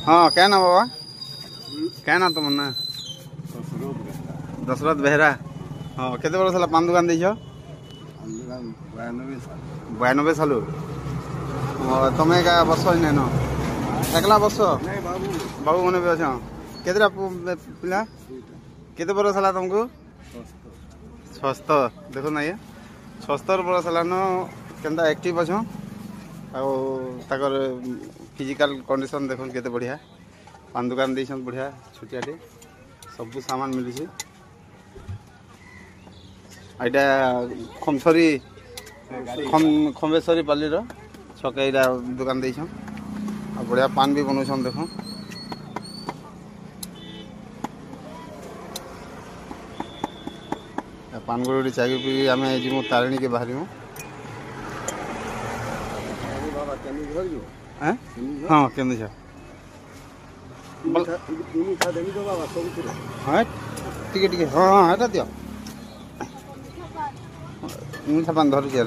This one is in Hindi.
हाँ क्या ना बाबा क्या ना तुम ना दशरथ बेहरा हाँ केते बरस है पान दुकान देछ 92 साल तुम्हें क्या बस न एकला बस बाबू मैंने भी अच्छा केतरा पिला केते बरस है तुमको 76 देखो ना ये 76 बरस है केन्ता एक्टिव अच्छ आर फिजिकल कंडीशन देख केते बढ़िया पान दुकान दे बढ़िया छोटियाटे सब सामान मिली एटा खमसरी खम्बेश्वरी पाली छके दुकान दे बढ़िया पान भी बनाऊँ देख पान गुड़ी चाय पी आम जीमु तारिणी के बाहर हाँ केन्दुझर हाँ टे हाँ हाँ दियो मीठा पान धरुची